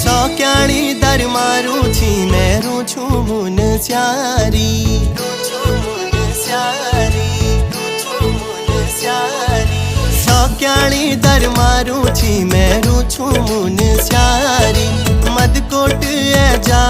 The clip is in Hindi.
सौक्याणी दर मारू छी मेरू छू मुन स्यारी सौक्याणी दर मारू छी मेरू छू मुन स्यारी मदकोट ए जा